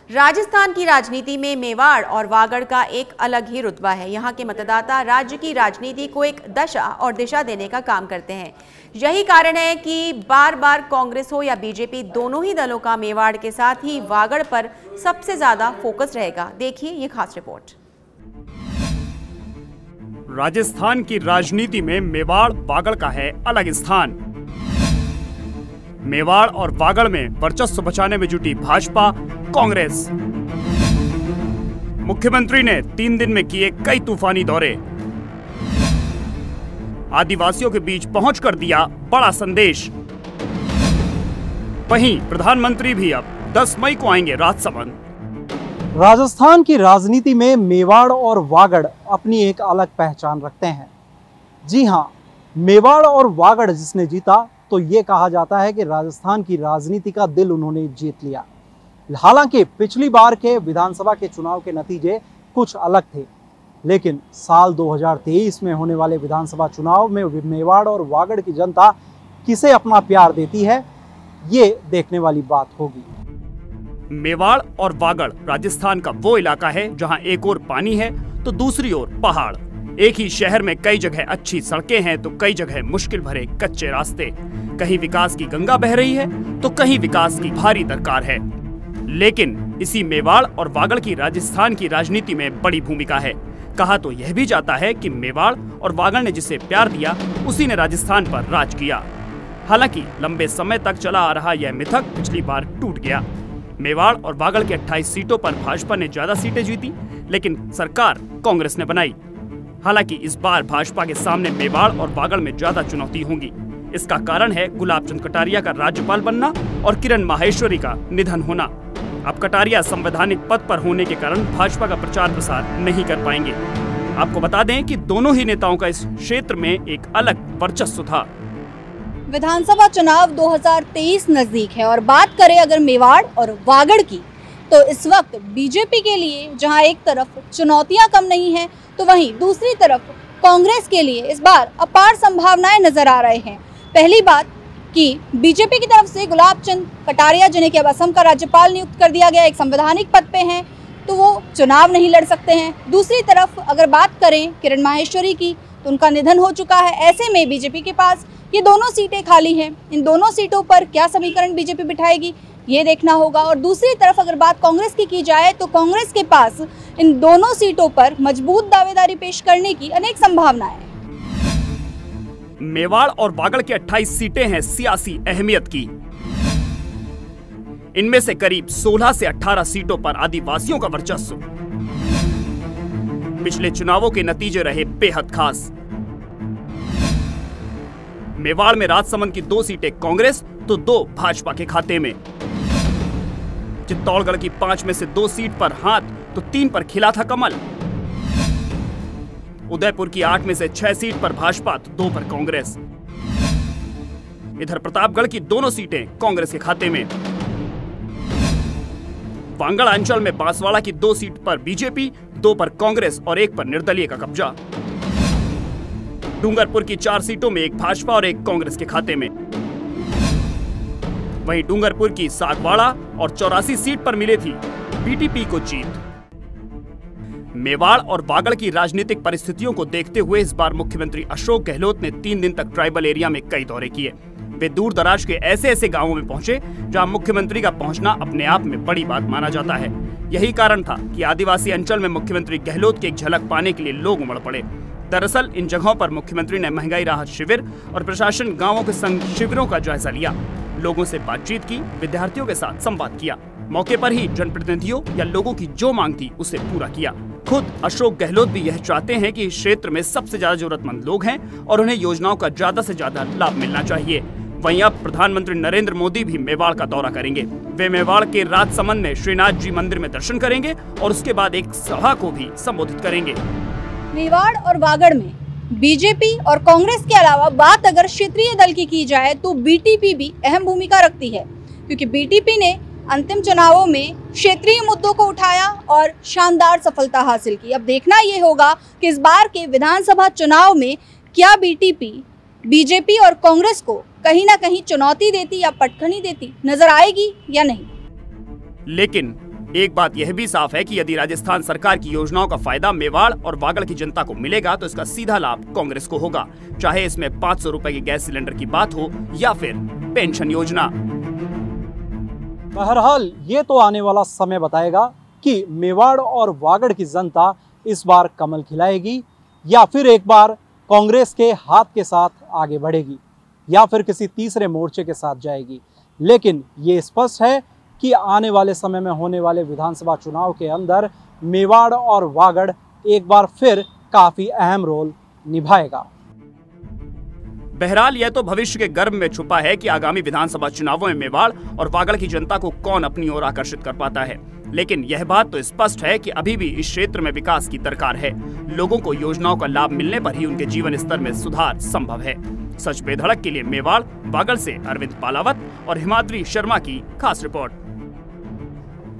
राजस्थान की राजनीति में मेवाड़ और वागड़ का एक अलग ही रुतबा है। यहाँ के मतदाता राज्य की राजनीति को एक दशा और दिशा देने का काम करते हैं। यही कारण है कि बार बार कांग्रेस हो या बीजेपी, दोनों ही दलों का मेवाड़ के साथ ही वागड़ पर सबसे ज्यादा फोकस रहेगा। देखिए ये खास रिपोर्ट। राजस्थान की राजनीति में मेवाड़ वागड़ का है अलग स्थान। मेवाड़ और वागड़ में वर्चस्व बचाने में जुटी भाजपा कांग्रेस। मुख्यमंत्री ने 3 दिन में किए कई तूफानी दौरे, आदिवासियों के बीच पहुंचकर दिया बड़ा संदेश। वहीं प्रधानमंत्री भी अब 10 मई को आएंगे राजसमंद। राजस्थान की राजनीति में मेवाड़ और वागड़ अपनी एक अलग पहचान रखते हैं। जी हां, मेवाड़ और वागड़ जिसने जीता तो ये कहा जाता है कि राजस्थान की राजनीति का दिल उन्होंने जीत लिया। हालांकि पिछली बार के विधानसभा के चुनाव के नतीजे कुछ अलग थे, लेकिन साल 2023 में होने वाले विधानसभा चुनाव में मेवाड़ और वागड़ की जनता किसे अपना प्यार देती है, ये देखने वाली बात होगी। मेवाड़ और वागड़ राजस्थान का वो इलाका है जहां एक ओर पानी है तो दूसरी ओर पहाड़। एक ही शहर में कई जगह अच्छी सड़कें हैं तो कई जगह मुश्किल भरे कच्चे रास्ते। कहीं विकास की गंगा बह रही है तो कहीं विकास की भारी दरकार है। लेकिन इसी मेवाड़ और वागड़ की राजस्थान की राजनीति में बड़ी भूमिका है। कहा तो यह भी जाता है कि मेवाड़ और वागड़ ने जिसे प्यार दिया उसी ने राजस्थान पर राज किया। हालांकि लंबे समय तक चला आ रहा यह मिथक पिछली बार टूट गया। मेवाड़ और वागड़ के 28 सीटों पर भाजपा ने ज्यादा सीटें जीती, लेकिन सरकार कांग्रेस ने बनाई। हालांकि इस बार भाजपा के सामने मेवाड़ और वागड़ में ज्यादा चुनौती होंगी। इसका कारण है गुलाब चंद कटारिया का राज्यपाल बनना और किरण माहेश्वरी का निधन होना। अब कटारिया संवैधानिक पद पर होने के कारण भाजपा का प्रचार प्रसार नहीं कर पाएंगे। आपको बता दें कि दोनों ही नेताओं का इस क्षेत्र में एक अलग वर्चस्व था। विधानसभा चुनाव 2023 नजदीक है और बात करें अगर मेवाड़ और वागड़ की, तो इस वक्त बीजेपी के लिए जहां एक तरफ चुनौतियां कम नहीं हैं, तो वहीं दूसरी तरफ कांग्रेस के लिए इस बार अपार संभावनाएं नजर आ रहे हैं। पहली बात कि बीजेपी की तरफ से गुलाब चंद कटारिया, जिन्हें कि अब असम का राज्यपाल नियुक्त कर दिया गया, एक संवैधानिक पद पे हैं, तो वो चुनाव नहीं लड़ सकते हैं। दूसरी तरफ अगर बात करें किरण माहेश्वरी की, तो उनका निधन हो चुका है। ऐसे में बीजेपी के पास ये दोनों सीटें खाली हैं। इन दोनों सीटों पर क्या समीकरण बीजेपी बिठाएगी, ये देखना होगा। और दूसरी तरफ अगर बात कांग्रेस की जाए तो कांग्रेस के पास इन दोनों सीटों पर मजबूत दावेदारी पेश करने की अनेक संभावनाएं हैं। मेवाड़ और वागड़ की 28 सीटें हैं सियासी अहमियत की। इनमें से करीब 16 से 18 सीटों पर आदिवासियों का वर्चस्व। पिछले चुनावों के नतीजे रहे बेहद खास। मेवाड़ में राजसमंद की 2 सीटें कांग्रेस तो 2 भाजपा के खाते में। चित्तौड़गढ़ की 5 में से 2 सीट पर हाथ तो 3 पर खिला था कमल। उदयपुर की 8 में से 6 सीट पर भाजपा तो 2 पर कांग्रेस। इधर प्रतापगढ़ की दोनों सीटें कांग्रेस के खाते में। वागड़ अंचल में बांसवाड़ा की 2 सीट पर बीजेपी, 2 पर कांग्रेस और 1 पर निर्दलीय का कब्जा। डूंगरपुर की 4 सीटों में 1 भाजपा और 1 कांग्रेस के खाते में। वहीं डूंगरपुर की सागवाड़ा और 84 सीट पर मिली थी बीटीपी को जीत। मेवाड़ और वागड़ की राजनीतिक परिस्थितियों को देखते हुए इस बार मुख्यमंत्री अशोक गहलोत ने 3 दिन तक ट्राइबल एरिया में कई दौरे किए। वे दूर दराज के ऐसे गांवों में पहुंचे जहां मुख्यमंत्री का पहुंचना अपने आप में बड़ी बात माना जाता है। यही कारण था कि आदिवासी अंचल में मुख्यमंत्री गहलोत की एक झलक पाने के लिए लोग उमड़ पड़े। दरअसल इन जगहों पर मुख्यमंत्री ने महंगाई राहत शिविर और प्रशासन गाँवों के संग शिविरों का जायजा लिया, लोगों से बातचीत की, विद्यार्थियों के साथ संवाद किया। मौके पर ही जनप्रतिनिधियों या लोगों की जो मांग थी उसे पूरा किया। खुद अशोक गहलोत भी यह चाहते हैं कि इस क्षेत्र में सबसे ज्यादा जरूरतमंद लोग हैं और उन्हें योजनाओं का ज्यादा से ज्यादा लाभ मिलना चाहिए। वहीं अब प्रधानमंत्री नरेंद्र मोदी भी मेवाड़ का दौरा करेंगे। वे मेवाड़ के राजसमंद में श्रीनाथ जी मंदिर में दर्शन करेंगे और उसके बाद एक सभा को भी संबोधित करेंगे। मेवाड़ और वागड़ में बीजेपी और कांग्रेस के अलावा बात अगर क्षेत्रीय दल की जाए तो बीटीपी भी अहम भूमिका रखती है, क्योंकि बीटीपी ने अंतिम चुनावों में क्षेत्रीय मुद्दों को उठाया और शानदार सफलता हासिल की। अब देखना ये होगा कि इस बार के विधानसभा चुनाव में क्या बीटीपी बीजेपी और कांग्रेस को कहीं ना कहीं चुनौती देती या पटखनी देती नजर आएगी या नहीं। लेकिन एक बात यह भी साफ है कि यदि राजस्थान सरकार की योजनाओं का फायदा मेवाड़ और वागड़ की जनता को मिलेगा तो इसका सीधा लाभ कांग्रेस को होगा, चाहे इसमें 500 रुपए के गैस सिलेंडर की बात हो या फिर पेंशन योजना। बहरहाल ये तो आने वाला समय बताएगा कि मेवाड़ और वागड़ की जनता इस बार कमल खिलाएगी या फिर एक बार कांग्रेस के हाथ के साथ आगे बढ़ेगी या फिर किसी तीसरे मोर्चे के साथ जाएगी। लेकिन ये स्पष्ट है कि आने वाले समय में होने वाले विधानसभा चुनाव के अंदर मेवाड़ और वागड़ एक बार फिर काफी अहम रोल निभाएगा। बहरहाल यह तो भविष्य के गर्भ में छुपा है कि आगामी विधानसभा चुनावों में मेवाड़ और वागड़ की जनता को कौन अपनी ओर आकर्षित कर पाता है। लेकिन यह बात तो स्पष्ट है कि अभी भी इस क्षेत्र में विकास की दरकार है। लोगों को योजनाओं का लाभ मिलने पर ही उनके जीवन स्तर में सुधार संभव है। सच पे धड़क के लिए मेवाड़ वागड़ से अरविंद पालावत और हिमाद्री शर्मा की खास रिपोर्ट।